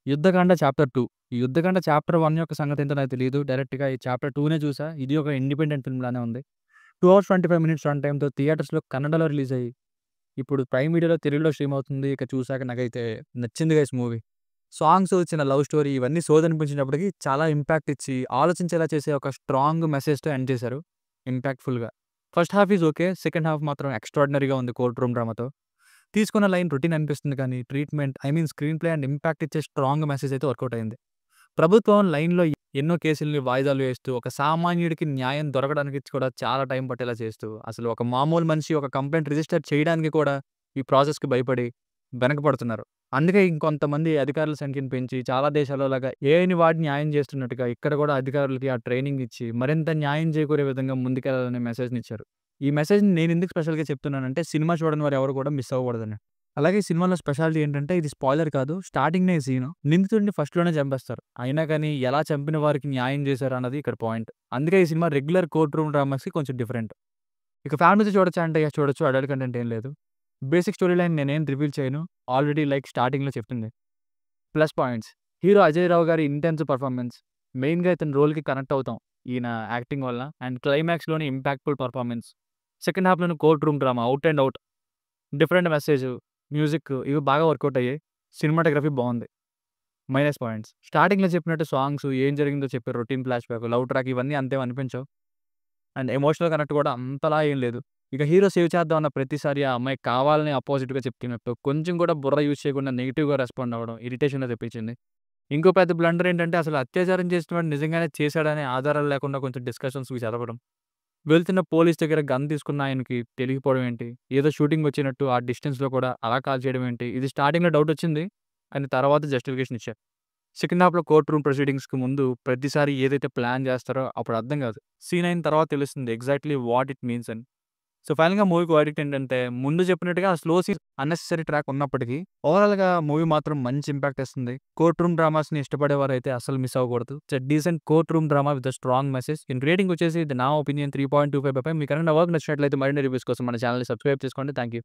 'Yuddhakanda chapter 2' ఈ 'Yuddhakanda chapter 1' యొక్క సంగతేంటో నాకు తెలీదు. డైరెక్ట్‌గా ఈ చాప్టర్ 2నే చూసా. ఇది ఒక ఇండిపెండెంట్ ఫిల్మ్ లానే ఉంది. 2 అవర్స్ 25 మినిట్స్ రన్ టైమ్‌తో థియేటర్స్‌లో కన్నడలో రిలీజ్ అయ్యి, ఇప్పుడు ప్రైమ్ వీడియోలో తెలుగులో స్ట్రీమ్ అవుతుంది. ఇక చూసాక నాకైతే నచ్చింది గైస్ మూవీ. సాంగ్స్, చిన్న లవ్ స్టోరీ ఇవన్నీ సోదనిపించినప్పటికి చాలా ఇంపాక్ట్ ఇచ్చి, ఆలోచించేలా చేసే ఒక స్ట్రాంగ్ మెసేజ్‌తో ఎండ్ చేశారు. ఇంపాక్ట్‌ఫుల్‌గా. First half is okay. Second half మాత్రం ఎక్స్‌ట్రార్డినరీగా ఉంది కోర్ట్ రూమ్ డ్రామాతో. తీసుకున్న లైన్ రొటీన్ అనిపిస్తుంది కానీ, treatment screen play and impact ఇచ్చే స్ట్రాంగ్ మెసేజ్ అయితే వర్కౌట్ అయింది. ప్రభుత్వం లైన్‌లో ఎన్నో కేసుల్ని వాయిదాలు వేస్తూ, ఒక సామాన్యుడికి న్యాయం దొరకడానికి కూడా చాలా టైం పట్టేలా చేస్తూ, అసలు ఒక మామూలు మనిషి ఒక కంప్లెయింట్ రిజిస్టర్ చేయడానికి కూడా ఈ ప్రాసెస్‌కి భయపడి వెనకపడుతున్నారు. అందుకే ఇంకొంతమంది అధికారుల సంఖ్యను పెంచి, చాలా దేశాల్లో లాగా ఏఐని వాడి న్యాయం చేస్తున్నట్టుగా ఇక్కడ కూడా అధికారులకి ఆ ట్రైనింగ్ ఇచ్చి, మరింత న్యాయం చేకూరే విధంగా ముందుకెళ్లాలనే మెసేజ్‌నిచ్చారు. ఈ మెసేజ్‌ని నేనెందుకు స్పెషల్‌గా చెప్తున్నానంటే, సినిమా చూడని వారు ఎవరు కూడా మిస్ అవ్వకూడదని. అలాగే ఈ సినిమాలో స్పెషాలిటీ ఏంటంటే, ఇది స్పాయిలర్ కాదు. స్టార్టింగ్‌నే ఈ సీను. నిందితుడిని ఫస్ట్‌లోనే చంపేస్తారు. అయినా కానీ ఎలా చంపిన వారికి న్యాయం చేశారన్నది ఇక్కడ పాయింట్. అందుకే ఈ సినిమా రెగ్యులర్ కోర్ట్ రూమ్ డ్రామాస్‌కి కొంచెం డిఫరెంట్. ఇక ఫ్యామిలీతో చూడొచ్చా అంటే యెస్ చూడొచ్చు. అడల్ట్ కంటెంట్ ఏం లేదు. బేసిక్ స్టోరీ లైన్ నేనేం రివీల్ చేయను. ఆల్రెడీ స్టార్టింగ్‌లో చెప్పింది. Plus points. హీరో అజయ్ రావు గారి ఇంటెన్స్ పెర్ఫార్మన్స్. మెయిన్‌గా ఇతని రోల్‌కి కనెక్ట్ అవుతాం. ఈయన యాక్టింగ్ వల్ల. అండ్ క్లైమాక్స్‌లోని ఇంపాక్ట్‌ఫుల్ పెర్ఫార్మన్స్. సెకండ్ హాఫ్‌లోని court room drama out and out. Different message, music ఇవి బాగా వర్కౌట్ అయ్యాయి. సినిమాటోగ్రఫీ బావుంది. Minus points. స్టార్టింగ్‌లో చెప్పినట్టు సాంగ్స్, ఏం జరిగిందో చెప్పే రొటీన్ ఫ్లాష్‌బ్యాక్, లవ్ ట్రాక్ ఇవన్నీ అంతేం అనిపించవు. అండ్ ఎమోషనల్ కనెక్ట్ కూడా అంతలా ఏం లేదు. ఇక హీరో సేవ్ చేద్దాం అన్న ప్రతిసారి ఆ అమ్మాయి కావాలని అపోజిట్‌గా చెప్తున్నట్టు, కొంచెం కూడా బుర్ర యూజ్ చేయకుండా నెగెటివ్‌గా రెస్పాండ్ అవ్వడం ఇరిటేషన్‌గా తెప్పించింది. ఇంకో పెద్ద బ్లండర్ ఏంటంటే అసలు అత్యాచారం చేసినవాడు నిజంగానే చేశాడనే ఆధారాలు లేకుండా కొంచెం డిస్కషన్స్‌వి జరపడం. వెళ్తున్న పోలీస్ దగ్గర గన్ తీసుకున్న ఆయనకి తెలియకపోవడం ఏంటి? ఏదో షూటింగ్ వచ్చినట్టు ఆ డిస్టెన్స్‌లో కూడా అలా కాల్ చేయడం ఏంటి? ఇది స్టార్టింగ్‌లో డౌట్ వచ్చింది. అండ్ తర్వాత జస్టిఫికేషన్ ఇచ్చారు. సెకండ్ హాఫ్‌లో కోర్ట్ రూమ్ ప్రొసీడింగ్స్‌కి ముందు ప్రతిసారి ఏదైతే ప్లాన్ చేస్తారో అప్పుడు అర్థం కాదు. సీన్ అయిన తర్వాత తెలుస్తుంది ఎగ్జాక్ట్‌లీ వాట్ ఇట్ మీన్స్ అని. సో, ఫైనల్‌గా మూవీకి వర్డిక్ట్ ఏంటంటే, ముందు చెప్పినట్టుగా ఆ స్లో సీన్ అన్నెసెసరీ ట్రాక్ ఉన్నప్పటికీ, ఓవరాల్‌గా మూవీ మాత్రం మంచి ఇంపాక్ట్ ఇస్తుంది. కోర్ట్ రూమ్ డ్రామాస్‌ని ఇష్టపడేవారైతే అస్సలు మిస్ అవ్వకూడదు. It's a decent court room drama with a strong message. దీని రేటింగ్ వచ్చేసి ఇది నా ఒపీనియన్ 3.25/5. మీకు కనుక నా వర్క్ నచ్చినట్లయితే మరిన్ని రివ్యూస్ కోసం మన ఛానెల్‌ని సబ్స్క్రైబ్ చేసుకోండి. Thank you.